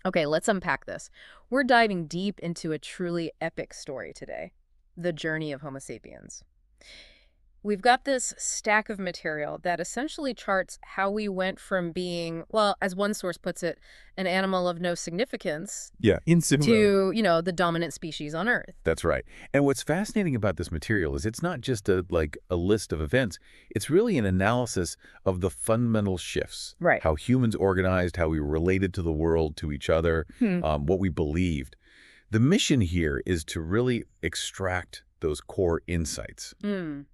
Okay, let's unpack this. We're diving deep into a truly epic story today, the journey of Homo sapiens. We've got this stack of material that essentially charts how we went from being, well, as one source puts it, an animal of no significance Yeah, insignificant. to, the dominant species on Earth. That's right. And what's fascinating about this material is it's not just a list of events. It's really an analysis of the fundamental shifts. Right. How humans organized, how we related to the world, to each other, what we believed. The mission here is to really extract those core insights Mm.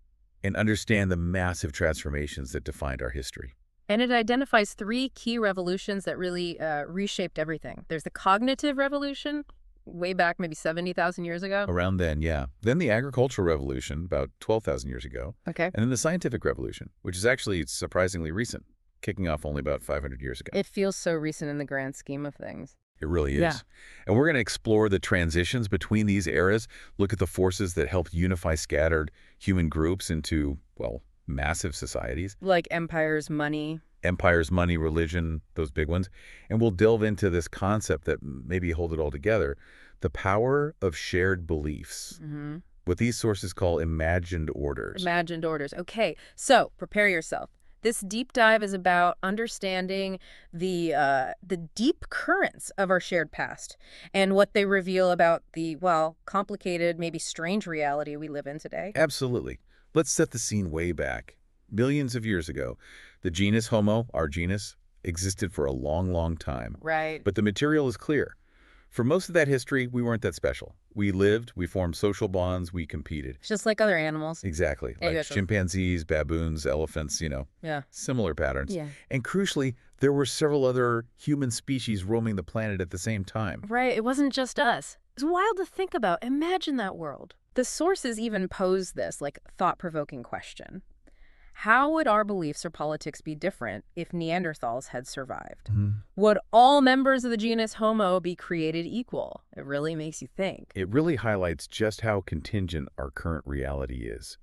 and understand the massive transformations that defined our history. And it identifies three key revolutions that really reshaped everything. There's the cognitive revolution, way back maybe 70,000 years ago. Around then, yeah. Then the agricultural revolution, about 12,000 years ago. Okay. And then the scientific revolution, which is actually surprisingly recent, kicking off only about 500 years ago. It feels so recent in the grand scheme of things. It really is. Yeah. And we're going to explore the transitions between these eras, look at the forces that helped unify scattered human groups into, well, massive societies. Like empires, money. Empires, money, religion, those big ones. And we'll delve into this concept that maybe hold it all together, the power of shared beliefs. Mm-hmm. What these sources call imagined orders. Imagined orders. Okay, so prepare yourself. This deep dive is about understanding the deep currents of our shared past and what they reveal about the, well, complicated, maybe strange reality we live in today. Absolutely. Let's set the scene way back. Millions of years ago, the genus Homo, our genus, existed for a long, long time. Right. But the material is clear. For most of that history, we weren't that special. We lived, we formed social bonds, we competed. Just like other animals. Exactly. Yeah, Like yeah. chimpanzees, baboons, elephants, Yeah. similar patterns. Yeah. And crucially, there were several other human species roaming the planet at the same time. Right, it wasn't just us. It's wild to think about. Imagine that world. The sources even pose this, like, thought-provoking question. How would our beliefs or politics be different if Neanderthals had survived? Would all members of the genus Homo be created equal? It really makes you think. It really highlights just how contingent our current reality is.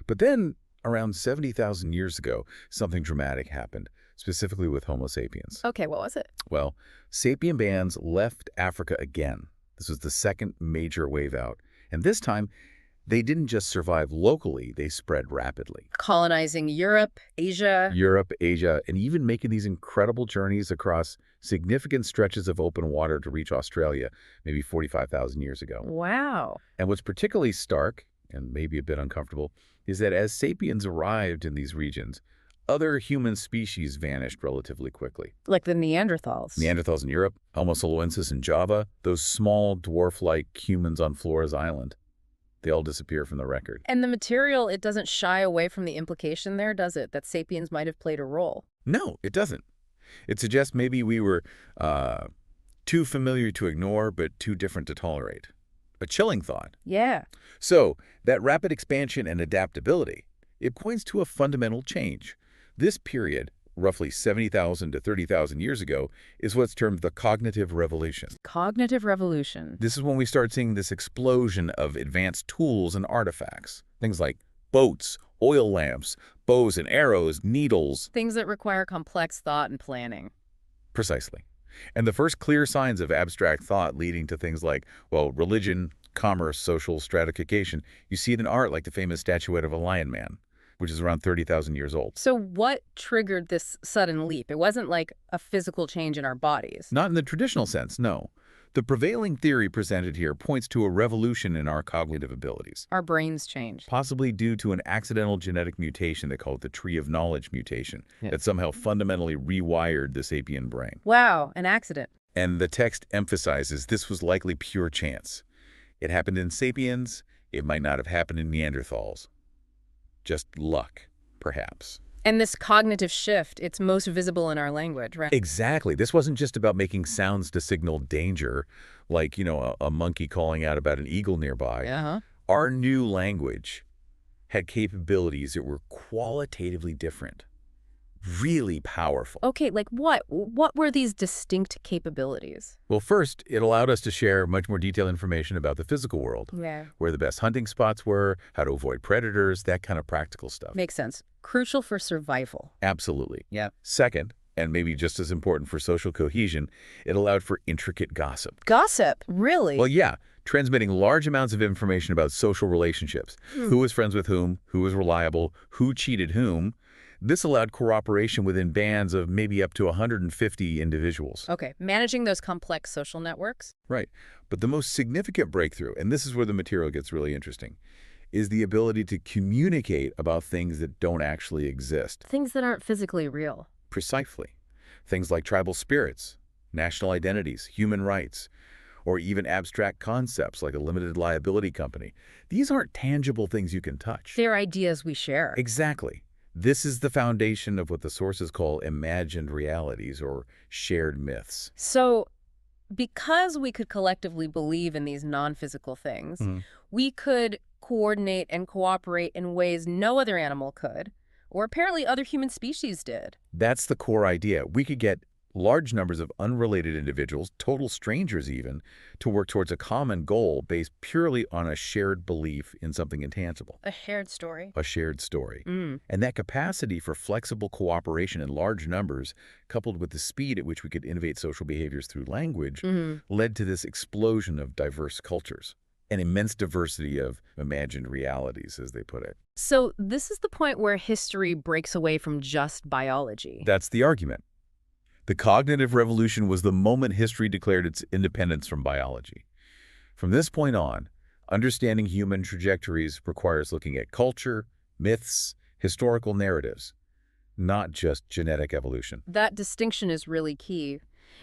But then, around 70,000 years ago, something dramatic happened, specifically with Homo sapiens. Okay, what was it? Well, sapien bands left Africa again. This was the second major wave out. And this time, they didn't just survive locally, they spread rapidly. Colonizing Europe, Asia. Europe, Asia, and even making these incredible journeys across significant stretches of open water to reach Australia, maybe 45,000 years ago. Wow. And what's particularly stark, and maybe a bit uncomfortable, is that as sapiens arrived in these regions, other human species vanished relatively quickly. Like the Neanderthals. Neanderthals in Europe, Homo soloensis in Java, those small dwarf-like humans on Flores Island. They all disappear from the record. And the material, it doesn't shy away from the implication there, does it? That sapiens might have played a role. No, it doesn't. It suggests maybe we were too familiar to ignore, but too different to tolerate. A chilling thought. Yeah. So, that rapid expansion and adaptability, it points to a fundamental change. This period, roughly 70,000 to 30,000 years ago, is what's termed the cognitive revolution. Cognitive revolution. This is when we start seeing this explosion of advanced tools and artifacts. Things like boats, oil lamps, bows and arrows, needles. Things that require complex thought and planning. Precisely. And the first clear signs of abstract thought leading to things like, well, religion, commerce, social stratification. You see it in art like the famous statuette of a lion man, which is around 30,000 years old. So what triggered this sudden leap? It wasn't like a physical change in our bodies. Not in the traditional sense, no. The prevailing theory presented here points to a revolution in our cognitive abilities, Our brains changed. possibly due to an accidental genetic mutation they call it the tree of knowledge mutation that somehow fundamentally rewired the sapien brain. Wow, an accident. And the text emphasizes this was likely pure chance. It happened in sapiens, it might not have happened in Neanderthals. Just luck, perhaps. And this cognitive shift, it's most visible in our language, right? Exactly. This wasn't just about making sounds to signal danger, like, a monkey calling out about an eagle nearby. Uh-huh. Our new language had capabilities that were qualitatively different, really powerful. Okay, like what? What were these distinct capabilities? Well, first, it allowed us to share much more detailed information about the physical world, Yeah. where the best hunting spots were, how to avoid predators, that kind of practical stuff. Makes sense. Crucial for survival. Absolutely. Yeah. Second, And maybe just as important for social cohesion, it allowed for intricate gossip. Gossip? Really? Well, yeah, transmitting large amounts of information about social relationships. Who was friends with whom, who was reliable, who cheated whom. This allowed cooperation within bands of maybe up to 150 individuals. Okay, managing those complex social networks? Right. But the most significant breakthrough, and this is where the material gets really interesting, is the ability to communicate about things that don't actually exist. Things that aren't physically real. Precisely. Things like tribal spirits, national identities, human rights, or even abstract concepts like a limited liability company. These aren't tangible things you can touch. They're ideas we share. Exactly. This is the foundation of what the sources call imagined realities or shared myths. So, because we could collectively believe in these non-physical things, we could coordinate and cooperate in ways no other animal could, or apparently other human species did. That's the core idea. We could get large numbers of unrelated individuals, total strangers even, to work towards a common goal based purely on a shared belief in something intangible. A shared story. A shared story. And that capacity for flexible cooperation in large numbers, coupled with the speed at which we could innovate social behaviors through language, led to this explosion of diverse cultures. An immense diversity of imagined realities, as they put it. So this is the point where history breaks away from just biology. That's the argument. The cognitive revolution was the moment history declared its independence from biology. From this point on, understanding human trajectories requires looking at culture, myths, historical narratives, not just genetic evolution. That distinction is really key.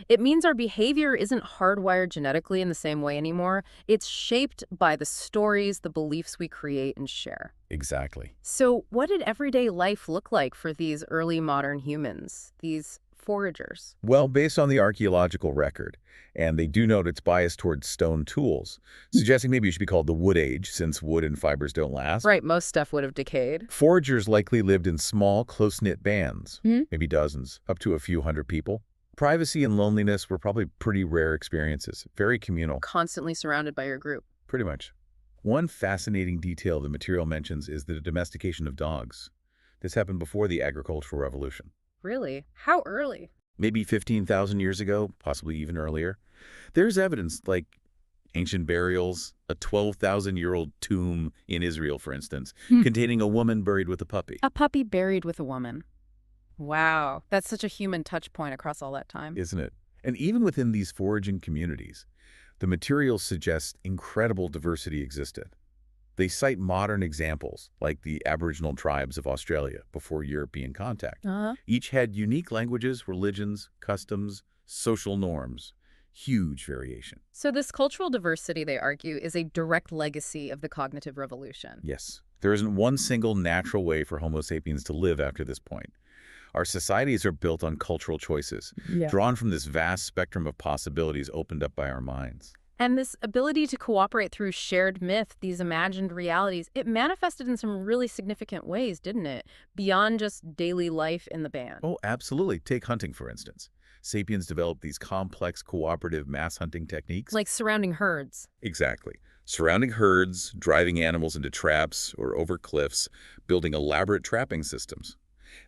It means our behavior isn't hardwired genetically in the same way anymore. It's shaped by the stories, the beliefs we create and share. Exactly. So what did everyday life look like for these early modern humans, these foragers? Well, based on the archaeological record, and they do note its bias towards stone tools, suggesting maybe it should be called the Wood Age, since wood and fibers don't last. Right, most stuff would have decayed. Foragers likely lived in small, close-knit bands, maybe dozens, up to a few hundred people. Privacy and loneliness were probably pretty rare experiences, very communal. Constantly surrounded by your group. Pretty much. One fascinating detail the material mentions is the domestication of dogs. This happened before the agricultural revolution. Really? How early? Maybe 15,000 years ago, possibly even earlier. There's evidence like ancient burials, a 12,000-year-old tomb in Israel, for instance, containing a woman buried with a puppy. A puppy buried with a woman. Wow, that's such a human touch point across all that time. Isn't it? And even within these foraging communities, the materials suggest incredible diversity existed. They cite modern examples, like the Aboriginal tribes of Australia before European contact. Each had unique languages, religions, customs, social norms. Huge variation. So this cultural diversity, they argue, is a direct legacy of the cognitive revolution. Yes. There isn't one single natural way for Homo sapiens to live after this point. Our societies are built on cultural choices, drawn from this vast spectrum of possibilities opened up by our minds. And this ability to cooperate through shared myth, these imagined realities, it manifested in some really significant ways, didn't it? Beyond just daily life in the band. Oh, absolutely. Take hunting, for instance. Sapiens developed these complex cooperative mass hunting techniques. Like surrounding herds. Exactly. Surrounding herds, driving animals into traps or over cliffs, building elaborate trapping systems.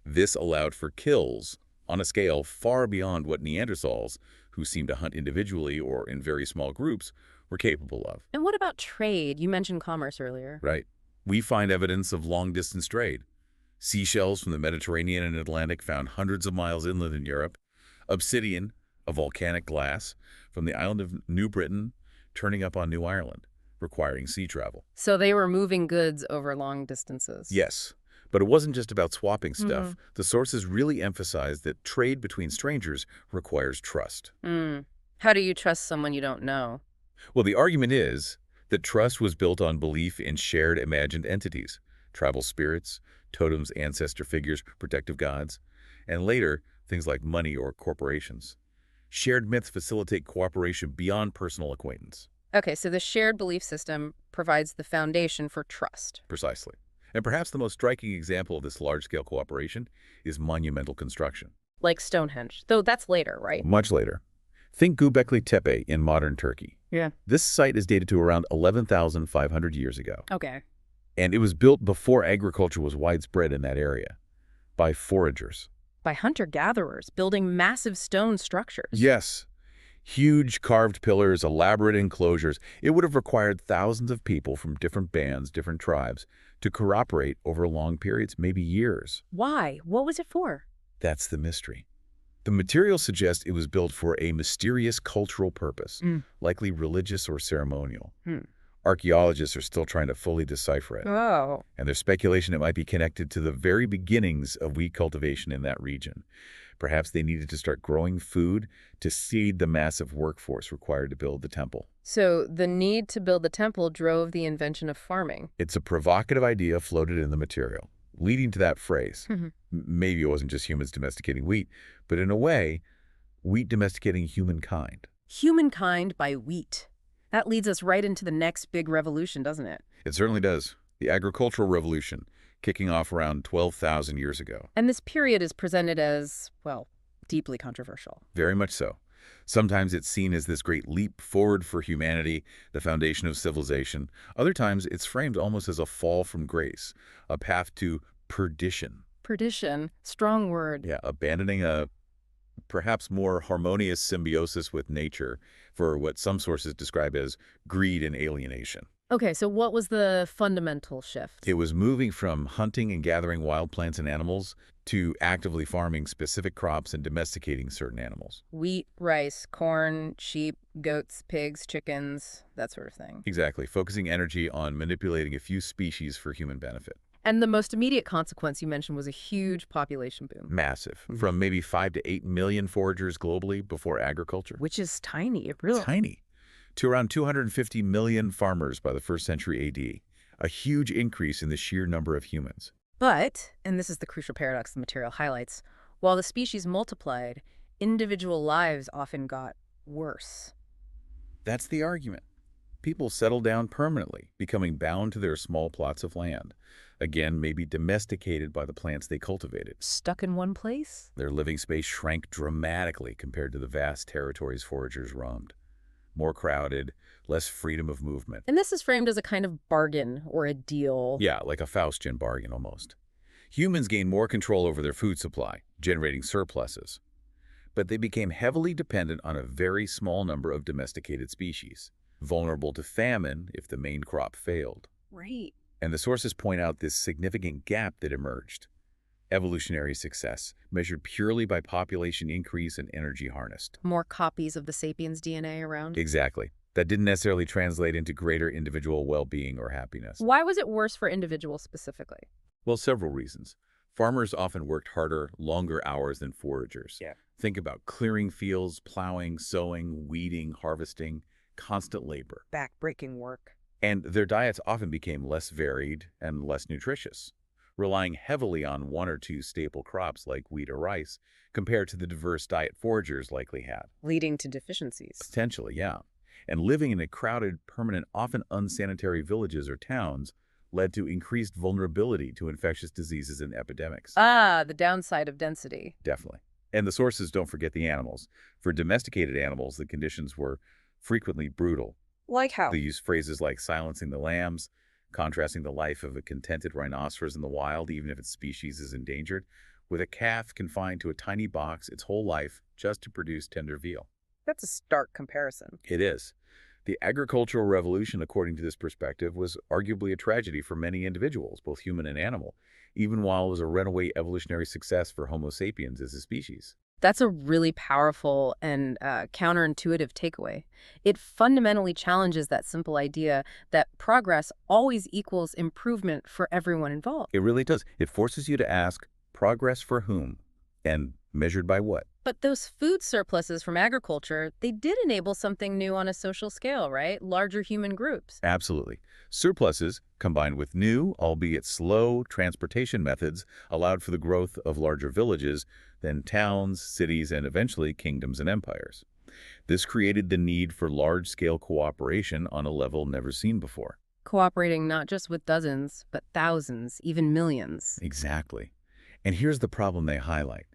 This allowed for kills on a scale far beyond what Neanderthals, who seemed to hunt individually or in very small groups, were capable of. And what about trade? You mentioned commerce earlier. Right. We find evidence of long-distance trade. Seashells from the Mediterranean and Atlantic found hundreds of miles inland in Europe. Obsidian, a volcanic glass, from the island of New Britain, turning up on New Ireland, requiring sea travel. So they were moving goods over long distances. Yes. But it wasn't just about swapping stuff. The sources really emphasized that trade between strangers requires trust. How do you trust someone you don't know? Well, the argument is that trust was built on belief in shared imagined entities, tribal spirits, totems, ancestor figures, protective gods, and later, things like money or corporations. Shared myths facilitate cooperation beyond personal acquaintance. Okay, so the shared belief system provides the foundation for trust. Precisely. And perhaps the most striking example of this large-scale cooperation is monumental construction. Like Stonehenge, though that's later, right? Much later. Think Göbekli Tepe in modern Turkey. Yeah. This site is dated to around 11,500 years ago. Okay. And it was built before agriculture was widespread in that area, by foragers. by hunter-gatherers, building massive stone structures. Yes. Huge carved pillars, elaborate enclosures. It would have required thousands of people from different bands, different tribes, to cooperate over long periods, maybe years. Why? What was it for? That's the mystery. The materials suggest it was built for a mysterious cultural purpose, likely religious or ceremonial. Hmm. Archaeologists are still trying to fully decipher it, Oh. and there's speculation it might be connected to the very beginnings of wheat cultivation in that region. Perhaps they needed to start growing food to seed the massive workforce required to build the temple. So the need to build the temple drove the invention of farming. It's a provocative idea floated in the material, leading to that phrase. Mhm. Maybe it wasn't just humans domesticating wheat, but in a way, wheat domesticating humankind. Humankind by wheat. That leads us right into the next big revolution, doesn't it? It certainly does. The agricultural revolution, kicking off around 12,000 years ago. And this period is presented as, well, deeply controversial. Very much so. Sometimes it's seen as this great leap forward for humanity, the foundation of civilization. Other times it's framed almost as a fall from grace, a path to perdition. Perdition, strong word. Yeah, abandoning a perhaps more harmonious symbiosis with nature for what some sources describe as greed and alienation. Okay, so what was the fundamental shift? It was moving from hunting and gathering wild plants and animals to actively farming specific crops and domesticating certain animals. Wheat, rice, corn, sheep, goats, pigs, chickens, that sort of thing. Exactly, focusing energy on manipulating a few species for human benefit. And the most immediate consequence you mentioned was a huge population boom. Massive. From maybe 5 to 8 million foragers globally before agriculture. Which is tiny, really. Tiny. To around 250 million farmers by the 1st century AD. A huge increase in the sheer number of humans. But, and this is the crucial paradox the material highlights, while the species multiplied, individual lives often got worse. That's the argument. People settled down permanently, becoming bound to their small plots of land. Again, maybe domesticated by the plants they cultivated. Stuck in one place? Their living space shrank dramatically compared to the vast territories foragers roamed. More crowded, less freedom of movement. And this is framed as a kind of bargain or a deal. Yeah, like a Faustian bargain almost. Humans gained more control over their food supply, generating surpluses. But they became heavily dependent on a very small number of domesticated species, vulnerable to famine if the main crop failed. Right. And the sources point out this significant gap that emerged. Evolutionary success, measured purely by population increase and energy harnessed. More copies of the Sapiens DNA around? Exactly. That didn't necessarily translate into greater individual well-being or happiness. Why was it worse for individuals specifically? Well, several reasons. Farmers often worked harder, longer hours than foragers. Yeah. Think about clearing fields, plowing, sowing, weeding, harvesting, constant labor. Back-breaking work. And their diets often became less varied and less nutritious, relying heavily on one or two staple crops like wheat or rice compared to the diverse diet foragers likely had. Leading to deficiencies. Potentially, yeah. And living in a crowded, permanent, often unsanitary villages or towns led to increased vulnerability to infectious diseases and epidemics. Ah, the downside of density. Definitely. And the sources don't forget the animals. For domesticated animals, the conditions were frequently brutal. Like how? They use phrases like silencing the lambs, contrasting the life of a contented rhinoceros in the wild, even if its species is endangered, with a calf confined to a tiny box its whole life just to produce tender veal. That's a stark comparison. It is. The agricultural revolution, according to this perspective, was arguably a tragedy for many individuals, both human and animal, even while it was a runaway evolutionary success for Homo sapiens as a species. That's a really powerful and counterintuitive takeaway. It fundamentally challenges that simple idea that progress always equals improvement for everyone involved. It really does. It forces you to ask, progress for whom? And measured by what? But those food surpluses from agriculture, they did enable something new on a social scale, right? Larger human groups. Absolutely. Surpluses, combined with new, albeit slow, transportation methods, allowed for the growth of larger villages, then towns, cities, and eventually kingdoms and empires. This created the need for large-scale cooperation on a level never seen before. Cooperating not just with dozens, but thousands, even millions. Exactly. And here's the problem they highlight.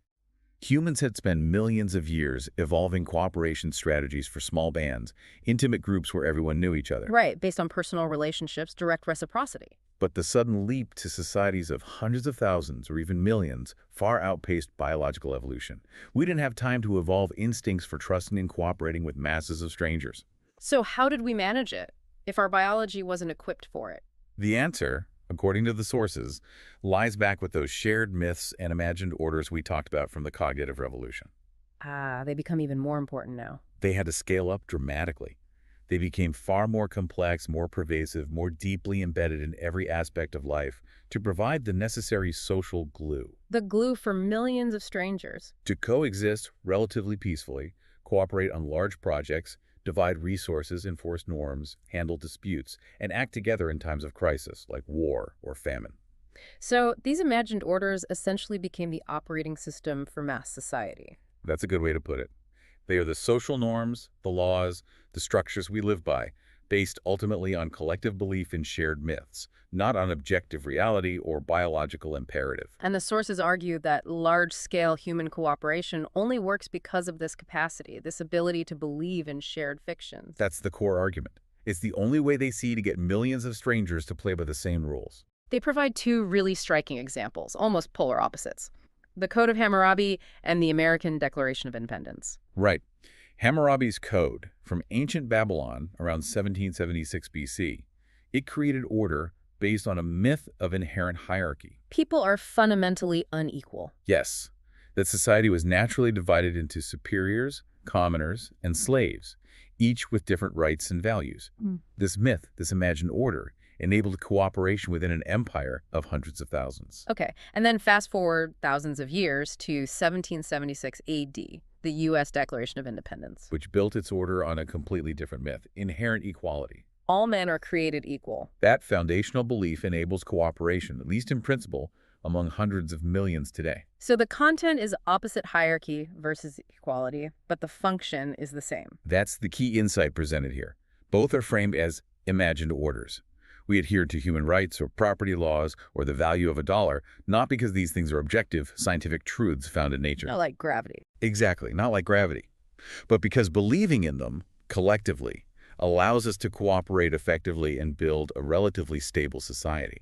Humans had spent millions of years evolving cooperation strategies for small bands, intimate groups where everyone knew each other. Right, based on personal relationships, direct reciprocity. But the sudden leap to societies of hundreds of thousands or even millions far outpaced biological evolution. We didn't have time to evolve instincts for trusting and cooperating with masses of strangers. So how did we manage it if our biology wasn't equipped for it? The answer, according to the sources, lies back with those shared myths and imagined orders we talked about from the cognitive revolution. Ah, they become even more important now. They had to scale up dramatically. They became far more complex, more pervasive, more deeply embedded in every aspect of life to provide the necessary social glue. The glue for millions of strangers. To coexist relatively peacefully, cooperate on large projects, divide resources, enforce norms, handle disputes, and act together in times of crisis, like war or famine. So these imagined orders essentially became the operating system for mass society. That's a good way to put it. They are the social norms, the laws, the structures we live by, based ultimately on collective belief in shared myths, not on objective reality or biological imperative. And the sources argue that large-scale human cooperation only works because of this capacity, this ability to believe in shared fictions. That's the core argument. It's the only way they see to get millions of strangers to play by the same rules. They provide two really striking examples, almost polar opposites. The Code of Hammurabi and the American Declaration of Independence. Right. Hammurabi's Code, from ancient Babylon around 1776 BC, it created order based on a myth of inherent hierarchy. People are fundamentally unequal. Yes, that society was naturally divided into superiors, commoners, and slaves, each with different rights and values. This myth, this imagined order, enabled cooperation within an empire of hundreds of thousands. Okay, and then fast forward thousands of years to 1776 AD, the U.S. Declaration of Independence. Which built its order on a completely different myth, inherent equality. All men are created equal. That foundational belief enables cooperation, at least in principle, among hundreds of millions today. So the content is opposite hierarchy versus equality, but the function is the same. That's the key insight presented here. Both are framed as imagined orders. We adhere to human rights or property laws or the value of a dollar, not because these things are objective, scientific truths found in nature. Not like gravity. Exactly, not like gravity. But because believing in them, collectively, allows us to cooperate effectively and build a relatively stable society.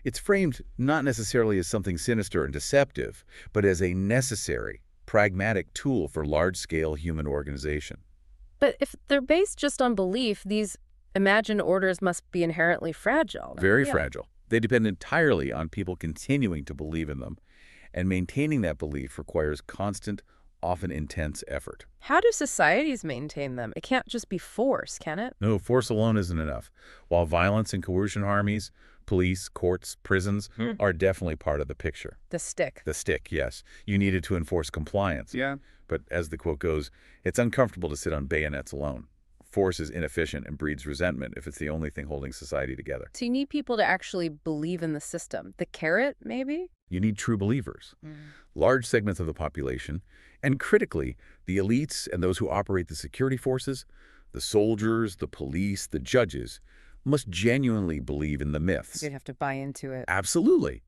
It's framed not necessarily as something sinister and deceptive, but as a necessary, pragmatic tool for large-scale human organization. But if they're based just on belief, these imagined orders must be inherently fragile. Very fragile. They depend entirely on people continuing to believe in them, and maintaining that belief requires constant, often intense effort. How do societies maintain them? It can't just be force, can it? No, force alone isn't enough. While violence and coercion armies, police, courts, prisons are definitely part of the picture. The stick. The stick, yes. You need it to enforce compliance. Yeah. But as the quote goes, it's uncomfortable to sit on bayonets alone. Force is inefficient and breeds resentment if it's the only thing holding society together. So you need people to actually believe in the system. The carrot, maybe? You need true believers, large segments of the population, and critically, the elites and those who operate the security forces, the soldiers, the police, the judges, must genuinely believe in the myths. You'd have to buy into it. Absolutely.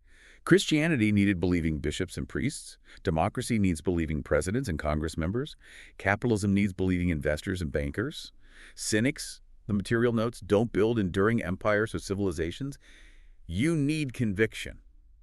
Christianity needed believing bishops and priests. Democracy needs believing presidents and Congress members. Capitalism needs believing investors and bankers. Cynics, the material notes, don't build enduring empires or civilizations. You need conviction.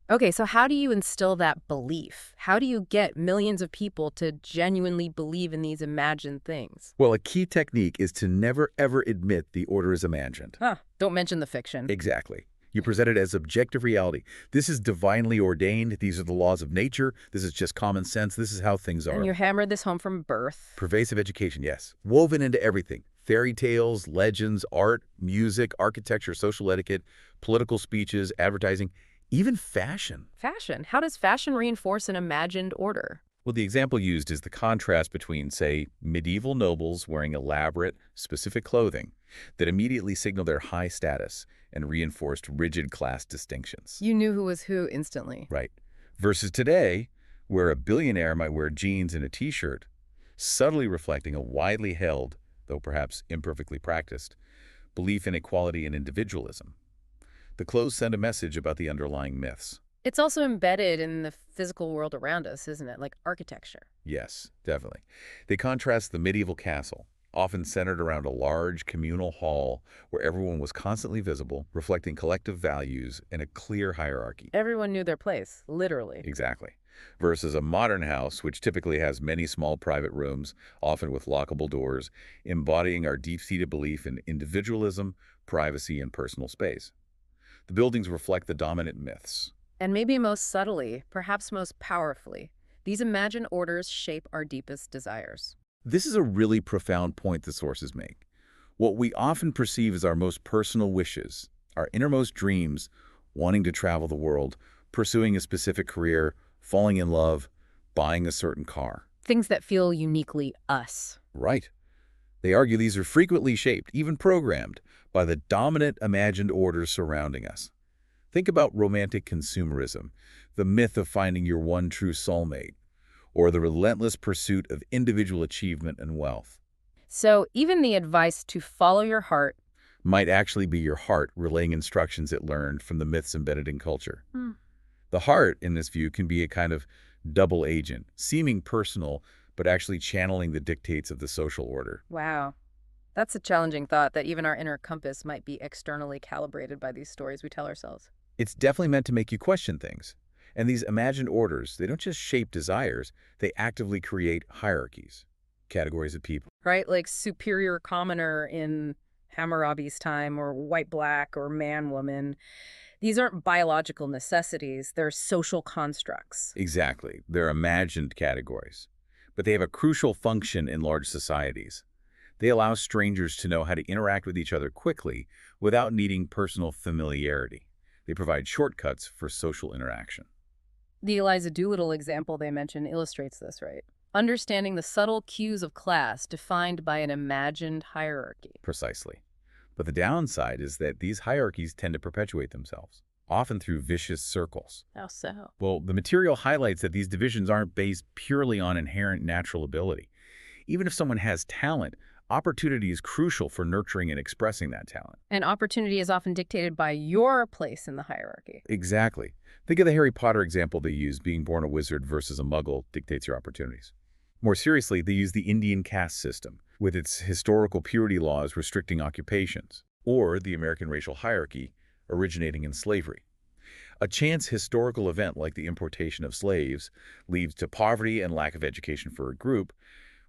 Okay, so how do you instill that belief? How do you get millions of people to genuinely believe in these imagined things? Well, a key technique is to never, ever admit the order is imagined. Don't mention the fiction. Exactly. You present it as objective reality. This is divinely ordained. These are the laws of nature. This is just common sense. This is how things are. And you hammered this home from birth. Pervasive education, yes. Woven into everything. Fairy tales, legends, art, music, architecture, social etiquette, political speeches, advertising, even fashion. Fashion? How does fashion reinforce an imagined order? Well, the example used is the contrast between, say, medieval nobles wearing elaborate, specific clothing that immediately signal their high status and reinforced rigid class distinctions. You knew who was who instantly. Right. Versus today, where a billionaire might wear jeans and a T-shirt, subtly reflecting a widely held, though perhaps imperfectly practiced, belief in equality and individualism. The clothes send a message about the underlying myths. It's also embedded in the physical world around us, isn't it? Like architecture. Yes, definitely. They contrast the medieval castle, often centered around a large communal hall where everyone was constantly visible, reflecting collective values and a clear hierarchy. Everyone knew their place, literally. Exactly. Versus a modern house, which typically has many small private rooms, often with lockable doors, embodying our deep-seated belief in individualism, privacy, and personal space. The buildings reflect the dominant myths. And maybe most subtly, perhaps most powerfully, these imagined orders shape our deepest desires. This is a really profound point the sources make. What we often perceive as our most personal wishes, our innermost dreams, wanting to travel the world, pursuing a specific career, falling in love, buying a certain car. Things that feel uniquely us. Right. They argue these are frequently shaped, even programmed, by the dominant imagined orders surrounding us. Think about romantic consumerism, the myth of finding your one true soulmate, or the relentless pursuit of individual achievement and wealth. So even the advice to follow your heart. Might actually be your heart relaying instructions it learned from the myths embedded in culture. The heart, in this view, can be a kind of double agent, seeming personal, but actually channeling the dictates of the social order. Wow. That's a challenging thought that even our inner compass might be externally calibrated by these stories we tell ourselves. It's definitely meant to make you question things. And these imagined orders, they don't just shape desires, they actively create hierarchies, categories of people. Right? Like superior commoner in Hammurabi's time, or white-black, or man-woman. These aren't biological necessities, they're social constructs. Exactly. They're imagined categories. But they have a crucial function in large societies. They allow strangers to know how to interact with each other quickly without needing personal familiarity. They provide shortcuts for social interaction. The Eliza Doolittle example they mention illustrates this, right? Understanding the subtle cues of class defined by an imagined hierarchy. Precisely. But the downside is that these hierarchies tend to perpetuate themselves, often through vicious circles. How so? Well, the material highlights that these divisions aren't based purely on inherent natural ability. Even if someone has talent, opportunity is crucial for nurturing and expressing that talent. And opportunity is often dictated by your place in the hierarchy. Exactly. Think of the Harry Potter example they use, being born a wizard versus a muggle dictates your opportunities. More seriously, they use the Indian caste system, with its historical purity laws restricting occupations, or the American racial hierarchy originating in slavery. A chance historical event like the importation of slaves leads to poverty and lack of education for a group,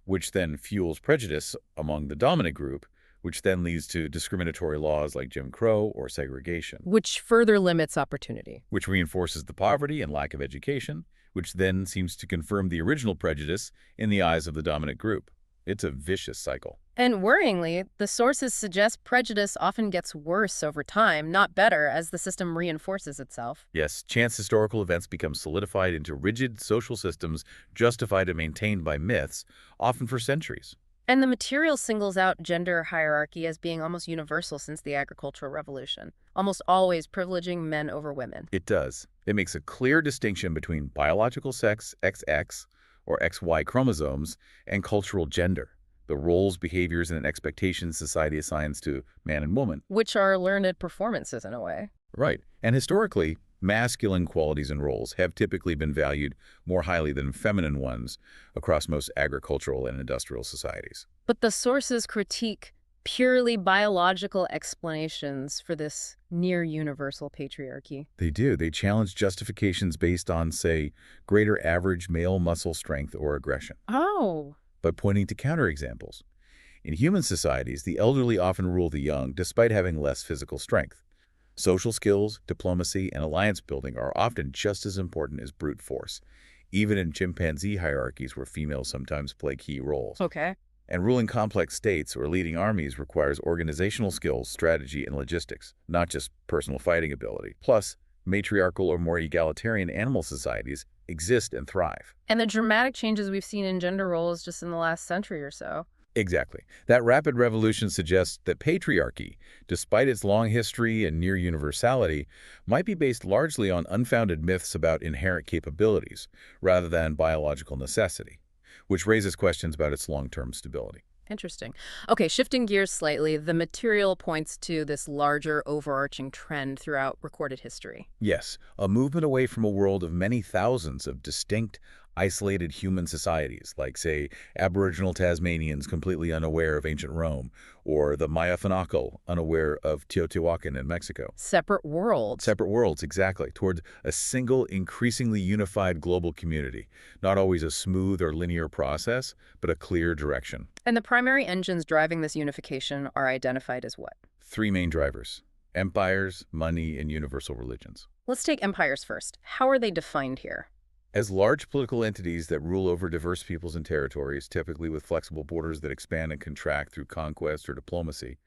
which then fuels prejudice among the dominant group, which then leads to discriminatory laws like Jim Crow or segregation. Which further limits opportunity. Which reinforces the poverty and lack of education, which then seems to confirm the original prejudice in the eyes of the dominant group. It's a vicious cycle. And worryingly, the sources suggest prejudice often gets worse over time, not better, as the system reinforces itself. Yes, chance historical events become solidified into rigid social systems justified and maintained by myths, often for centuries. And the material singles out gender hierarchy as being almost universal since the agricultural revolution, almost always privileging men over women. It does. It makes a clear distinction between biological sex, XX, or XY chromosomes, and cultural gender, the roles, behaviors, and expectations society assigns to man and woman. Which are learned performances in a way. Right. And historically, masculine qualities and roles have typically been valued more highly than feminine ones across most agricultural and industrial societies. But the sources critique purely biological explanations for this near-universal patriarchy. They do. They challenge justifications based on, say, greater average male muscle strength or aggression, Oh. by pointing to counterexamples. In human societies, the elderly often rule the young despite having less physical strength. Social skills, diplomacy, and alliance building are often just as important as brute force, even in chimpanzee hierarchies where females sometimes play key roles. Okay. And ruling complex states or leading armies requires organizational skills, strategy, and logistics, not just personal fighting ability. Plus, matriarchal or more egalitarian animal societies exist and thrive. And the dramatic changes we've seen in gender roles just in the last century or so. Exactly. That rapid revolution suggests that patriarchy, despite its long history and near universality, might be based largely on unfounded myths about inherent capabilities, rather than biological necessity, which raises questions about its long-term stability. Interesting. Okay, shifting gears slightly, the material points to this larger overarching trend throughout recorded history. Yes, a movement away from a world of many thousands of distinct, isolated human societies, like, say, Aboriginal Tasmanians completely unaware of ancient Rome, or the Mayafanakal unaware of Teotihuacan in Mexico. Separate worlds. Separate worlds, exactly, toward a single, increasingly unified global community. Not always a smooth or linear process, but a clear direction. And the primary engines driving this unification are identified as what? Three main drivers: empires, money, and universal religions. Let's take empires first. How are they defined here? As large political entities that rule over diverse peoples and territories, typically with flexible borders that expand and contract through conquest or diplomacy,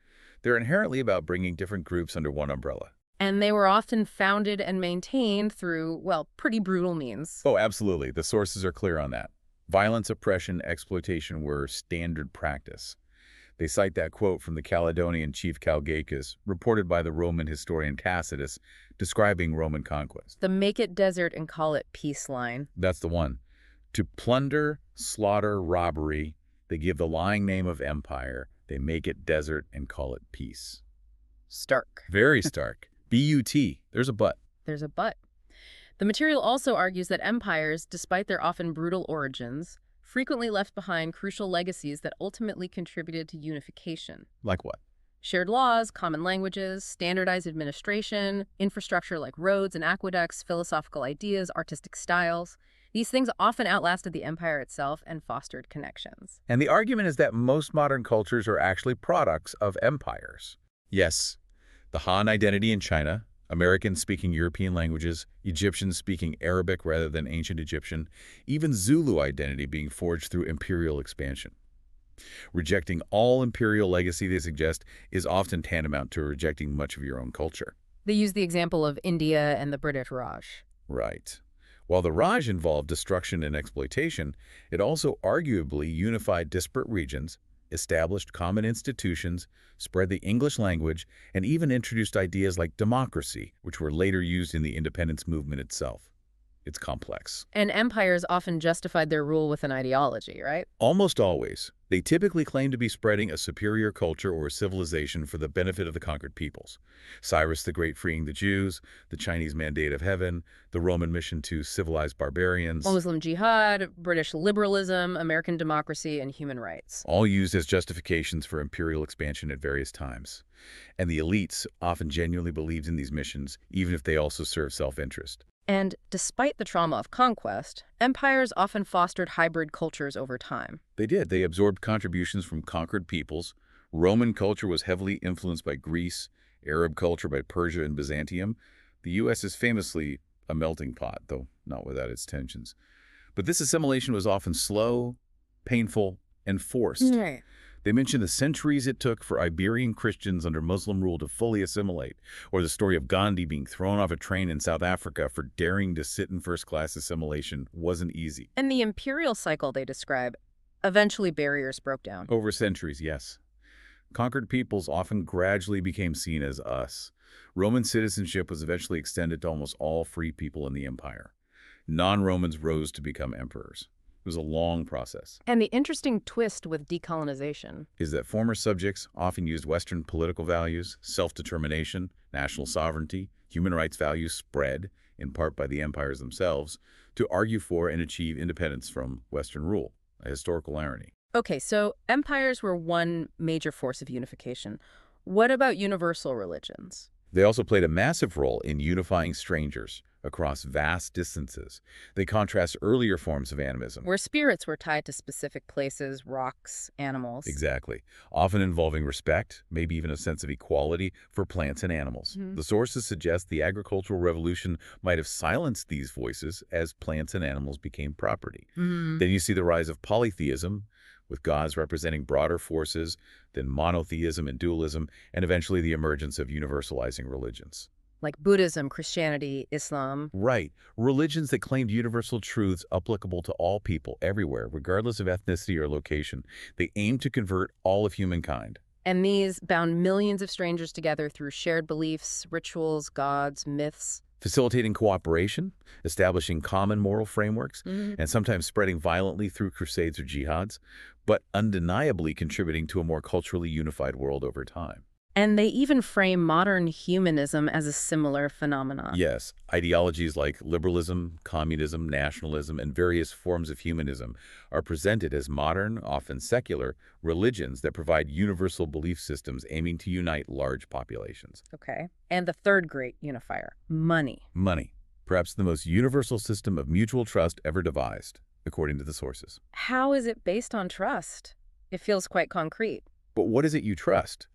they're inherently about bringing different groups under one umbrella. And they were often founded and maintained through, well, pretty brutal means. Oh, absolutely. The sources are clear on that. Violence, oppression, exploitation were standard practice. They cite that quote from the Caledonian chief Calgacus, reported by the Roman historian Tacitus, describing Roman conquest. The make it desert and call it peace line. That's the one. To plunder, slaughter, robbery, they give the lying name of empire, they make it desert and call it peace. Stark. Very stark. B-U-T. There's a but. There's a but. The material also argues that empires, despite their often brutal origins, frequently left behind crucial legacies that ultimately contributed to unification. Like what? Shared laws, common languages, standardized administration, infrastructure like roads and aqueducts, philosophical ideas, artistic styles. These things often outlasted the empire itself and fostered connections. And the argument is that most modern cultures are actually products of empires. Yes, the Han identity in China, Americans speaking European languages, Egyptians speaking Arabic rather than ancient Egyptian, even Zulu identity being forged through imperial expansion. Rejecting all imperial legacy, they suggest, is often tantamount to rejecting much of your own culture. They use the example of India and the British Raj. Right. While the Raj involved destruction and exploitation, it also arguably unified disparate regions, established common institutions, spread the English language, and even introduced ideas like democracy, which were later used in the independence movement itself. It's complex. And empires often justified their rule with an ideology, right? Almost always. They typically claim to be spreading a superior culture or civilization for the benefit of the conquered peoples. Cyrus the Great freeing the Jews, the Chinese Mandate of Heaven, the Roman mission to civilize barbarians. Muslim jihad, British liberalism, American democracy, and human rights. All used as justifications for imperial expansion at various times. And the elites often genuinely believed in these missions, even if they also served self-interest. And despite the trauma of conquest, empires often fostered hybrid cultures over time. They did. They absorbed contributions from conquered peoples. Roman culture was heavily influenced by Greece, Arab culture by Persia and Byzantium. The U.S. is famously a melting pot, though not without its tensions. But this assimilation was often slow, painful, and forced. Right. They mention the centuries it took for Iberian Christians under Muslim rule to fully assimilate, or the story of Gandhi being thrown off a train in South Africa for daring to sit in first-class assimilation wasn't easy. And the imperial cycle they describe, eventually barriers broke down. Over centuries, yes. Conquered peoples often gradually became seen as us. Roman citizenship was eventually extended to almost all free people in the empire. Non-Romans rose to become emperors. It was a long process. And the interesting twist with decolonization Is that former subjects often used Western political values, self-determination, national sovereignty, human rights values spread, in part by the empires themselves, to argue for and achieve independence from Western rule, a historical irony. Okay, so empires were one major force of unification. What about universal religions? They also played a massive role in unifying strangers across vast distances. They contrast earlier forms of animism. Where spirits were tied to specific places, rocks, animals. Exactly. Often involving respect, maybe even a sense of equality for plants and animals. The sources suggest the agricultural revolution might have silenced these voices as plants and animals became property. Then you see the rise of polytheism, with gods representing broader forces than monotheism and dualism, and eventually the emergence of universalizing religions. Like Buddhism, Christianity, Islam. Right. Religions that claimed universal truths applicable to all people everywhere, regardless of ethnicity or location. They aimed to convert all of humankind. And these bound millions of strangers together through shared beliefs, rituals, gods, myths. facilitating cooperation, establishing common moral frameworks, and sometimes spreading violently through crusades or jihads, but undeniably contributing to a more culturally unified world over time. And they even frame modern humanism as a similar phenomenon. Yes, ideologies like liberalism, communism, nationalism, and various forms of humanism are presented as modern, often secular, religions that provide universal belief systems aiming to unite large populations. Okay. And the third great unifier, money. Money, perhaps the most universal system of mutual trust ever devised, according to the sources. How is it based on trust? It feels quite concrete. But what is it you trust?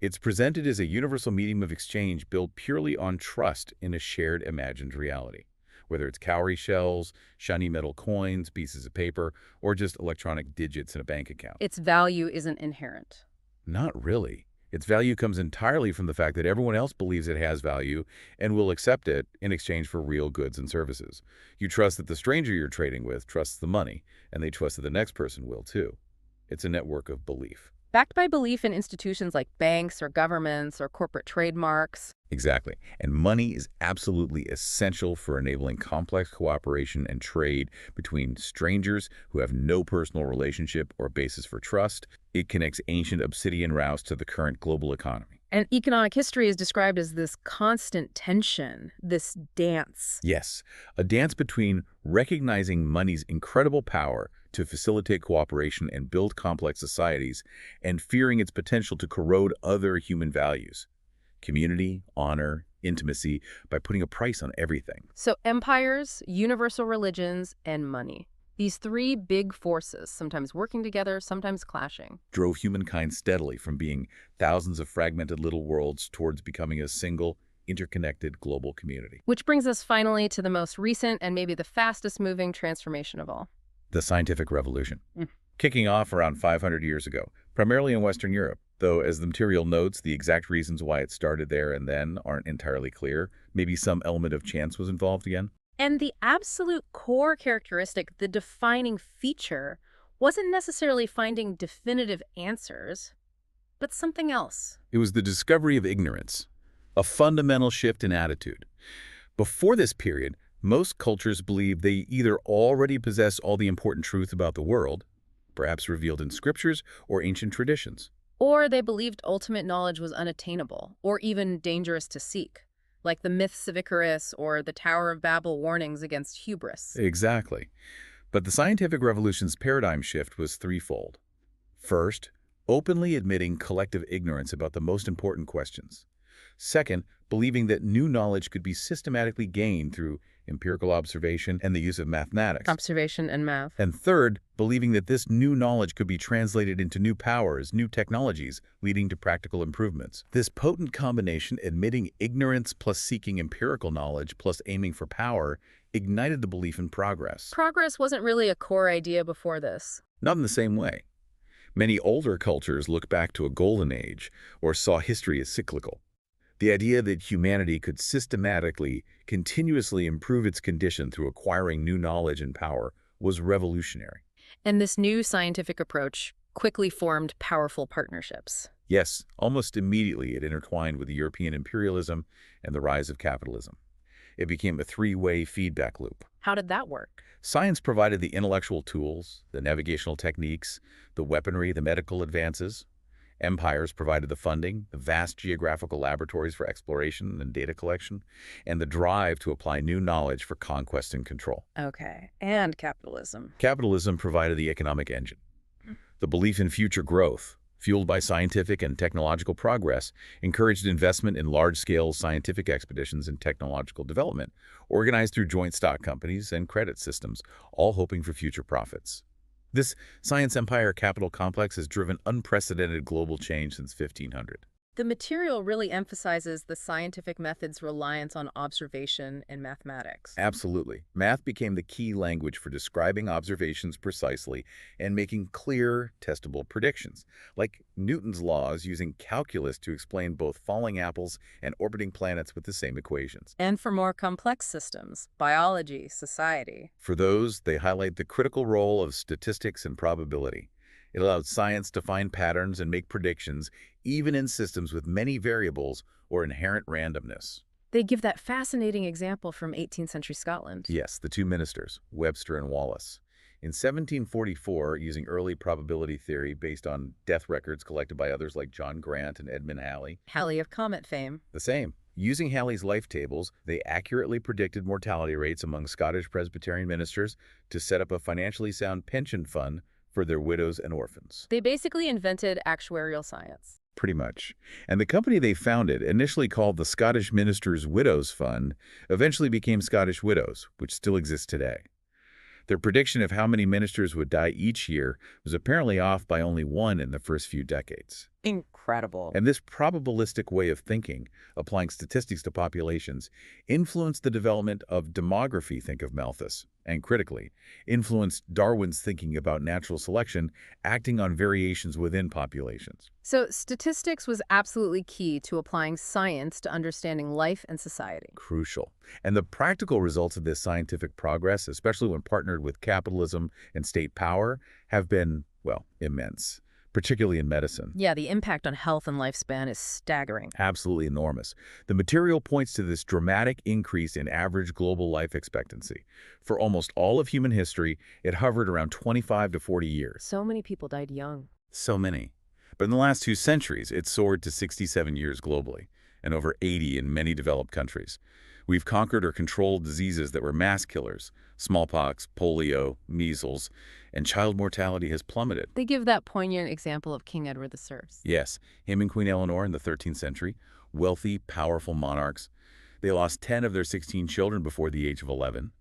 It's presented as a universal medium of exchange built purely on trust in a shared imagined reality, whether it's cowrie shells, shiny metal coins, pieces of paper, or just electronic digits in a bank account. Its value isn't inherent. Not really. Its value comes entirely from the fact that everyone else believes it has value and will accept it in exchange for real goods and services. You trust that the stranger you're trading with trusts the money, and they trust that the next person will too. It's a network of belief. Backed by belief in institutions like banks or governments or corporate trademarks. Exactly. And money is absolutely essential for enabling complex cooperation and trade between strangers who have no personal relationship or basis for trust. It connects ancient obsidian routes to the current global economy. And economic history is described as this constant tension, this dance. Yes, a dance between recognizing money's incredible power to facilitate cooperation and build complex societies and fearing its potential to corrode other human values. Community, honor, intimacy, by putting a price on everything. So empires, universal religions, and money. These three big forces, sometimes working together, sometimes clashing. Drove humankind steadily from being thousands of fragmented little worlds towards becoming a single, interconnected global community. Which brings us finally to the most recent and maybe the fastest moving transformation of all. The scientific revolution. Kicking off around 500 years ago, primarily in Western Europe, though as the material notes, the exact reasons why it started there and then aren't entirely clear. Maybe some element of chance was involved again. And the absolute core characteristic, the defining feature, wasn't necessarily finding definitive answers, but something else. It was the discovery of ignorance, a fundamental shift in attitude. Before this period, most cultures believed they either already possessed all the important truth about the world, perhaps revealed in scriptures or ancient traditions. Or they believed ultimate knowledge was unattainable, or even dangerous to seek, like the myths of Icarus or the Tower of Babel warnings against hubris. Exactly. But the scientific revolution's paradigm shift was threefold. First, openly admitting collective ignorance about the most important questions. Second, believing that new knowledge could be systematically gained through empirical observation and the use of mathematics. Observation and math. And third, believing that this new knowledge could be translated into new powers, new technologies, leading to practical improvements. This potent combination, admitting ignorance plus seeking empirical knowledge plus aiming for power, ignited the belief in progress. Progress wasn't really a core idea before this. Not in the same way. Many older cultures look back to a golden age or saw history as cyclical. The idea that humanity could systematically, continuously improve its condition through acquiring new knowledge and power was revolutionary. And this new scientific approach quickly formed powerful partnerships. Yes, almost immediately it intertwined with European imperialism and the rise of capitalism. It became a three-way feedback loop. How did that work? Science provided the intellectual tools, the navigational techniques, the weaponry, the medical advances. Empires provided the funding, the vast geographical laboratories for exploration and data collection, and the drive to apply new knowledge for conquest and control. Okay. And capitalism. Capitalism provided the economic engine. The belief in future growth, fueled by scientific and technological progress, encouraged investment in large-scale scientific expeditions and technological development, organized through joint stock companies and credit systems, all hoping for future profits. This science empire capital complex has driven unprecedented global change since 1500. The material really emphasizes the scientific method's reliance on observation and mathematics. Absolutely. Math became the key language for describing observations precisely and making clear, testable predictions, like Newton's laws using calculus to explain both falling apples and orbiting planets with the same equations. And for more complex systems, biology, society. For those, they highlight the critical role of statistics and probability. It allowed science to find patterns and make predictions, even in systems with many variables or inherent randomness. They give that fascinating example from 18th century Scotland. Yes, the two ministers, Webster and Wallace. In 1744, using early probability theory based on death records collected by others like John Grant and Edmund Halley, Halley of Comet fame. the same. Using Halley's life tables, they accurately predicted mortality rates among Scottish Presbyterian ministers to set up a financially sound pension fund for their widows and orphans. They basically invented actuarial science. Pretty much. And the company they founded, initially called the Scottish Ministers' Widows Fund, eventually became Scottish Widows, which still exists today. Their prediction of how many ministers would die each year was apparently off by only one in the first few decades. Incredible. And this probabilistic way of thinking, applying statistics to populations, influenced the development of demography, think of Malthus, and critically, influenced Darwin's thinking about natural selection acting on variations within populations. So statistics was absolutely key to applying science to understanding life and society. Crucial. And the practical results of this scientific progress, especially when partnered with capitalism and state power, have been, well, immense, particularly in medicine. Yeah, the impact on health and lifespan is staggering. Absolutely enormous. The material points to this dramatic increase in average global life expectancy. For almost all of human history, it hovered around 25 to 40 years. So many people died young. So many. But in the last 2 centuries, it soared to 67 years globally, and over 80 in many developed countries. We've conquered or controlled diseases that were mass killers: smallpox, polio, measles, and child mortality has plummeted. They give that poignant example of King Edward VI. Yes, him and Queen Eleanor in the 13th century, wealthy, powerful monarchs. They lost 10 of their 16 children before the age of 11.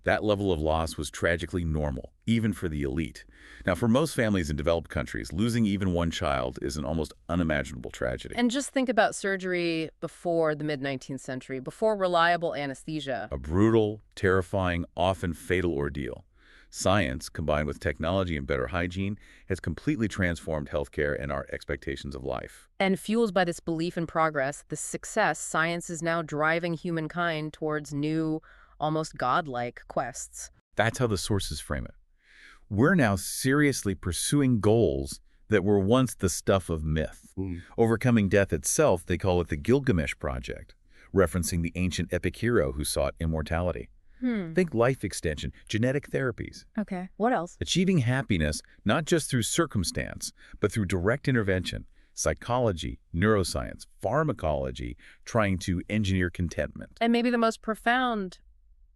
That level of loss was tragically normal, even for the elite. Now, for most families in developed countries, losing even one child is an almost unimaginable tragedy. And just think about surgery before the mid-19th century, before reliable anesthesia. A brutal, terrifying, often fatal ordeal. Science, combined with technology and better hygiene, has completely transformed healthcare and our expectations of life. And fueled by this belief in progress, this success, science is now driving humankind towards new, almost godlike quests. That's how the sources frame it. We're now seriously pursuing goals that were once the stuff of myth. Overcoming death itself, they call it the Gilgamesh Project, referencing the ancient epic hero who sought immortality. Think life extension, genetic therapies. Okay, what else? Achieving happiness not just through circumstance, but through direct intervention, psychology, neuroscience, pharmacology, trying to engineer contentment. And maybe the most profound,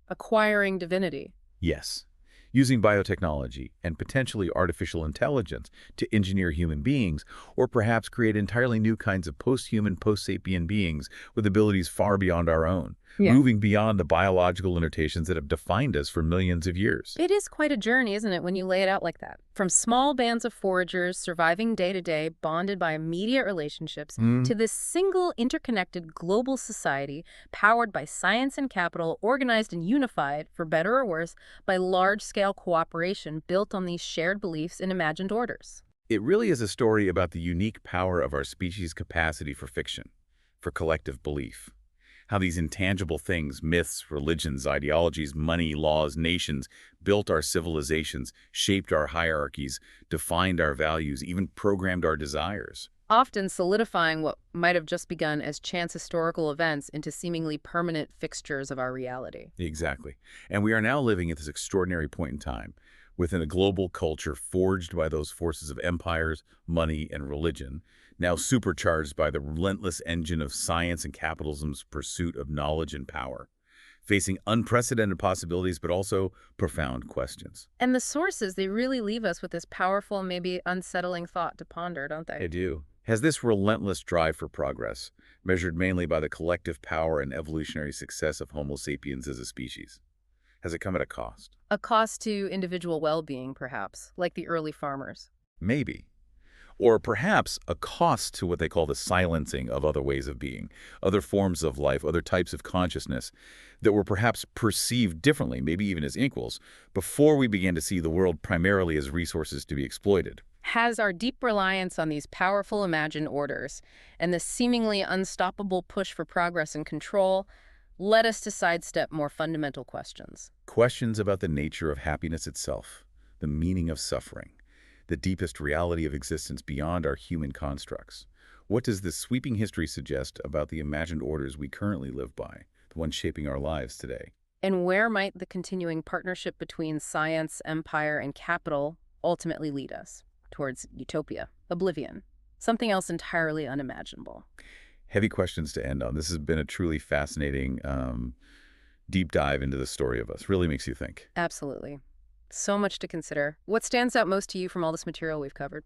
acquiring divinity. Yes, using biotechnology and potentially artificial intelligence to engineer human beings, or perhaps create entirely new kinds of post-human, post-sapien beings with abilities far beyond our own, moving beyond the biological limitations that have defined us for millions of years. It is quite a journey, isn't it, when you lay it out like that? From small bands of foragers surviving day to day, bonded by immediate relationships, to this single interconnected global society powered by science and capital, organized and unified, for better or worse, by large-scale cooperation built on these shared beliefs and imagined orders. It really is a story about the unique power of our species' capacity for fiction, for collective belief. How these intangible things, myths, religions, ideologies, money, laws, nations, built our civilizations, shaped our hierarchies, defined our values, even programmed our desires. Often solidifying what might have just begun as chance historical events into seemingly permanent fixtures of our reality. Exactly. And we are now living at this extraordinary point in time, within a global culture forged by those forces of empires, money, and religion, now supercharged by the relentless engine of science and capitalism's pursuit of knowledge and power, facing unprecedented possibilities but also profound questions. And the sources, they really leave us with this powerful, maybe unsettling thought to ponder, don't they? They do. Has this relentless drive for progress, measured mainly by the collective power and evolutionary success of Homo sapiens as a species, has it come at a cost? A cost to individual well-being, perhaps, like the early farmers. Maybe. Or perhaps a cost to what they call the silencing of other ways of being, other forms of life, other types of consciousness that were perhaps perceived differently, maybe even as equals, before we began to see the world primarily as resources to be exploited. Has our deep reliance on these powerful imagined orders and the seemingly unstoppable push for progress and control led us to sidestep more fundamental questions? Questions about the nature of happiness itself, the meaning of suffering, the deepest reality of existence beyond our human constructs. What does this sweeping history suggest about the imagined orders we currently live by, the ones shaping our lives today? And where might the continuing partnership between science, empire, and capital ultimately lead us? Towards utopia, oblivion, something else entirely unimaginable. Heavy questions to end on. This has been a truly fascinating deep dive into the story of us. Really makes you think. Absolutely. So much to consider. What stands out most to you from all this material we've covered?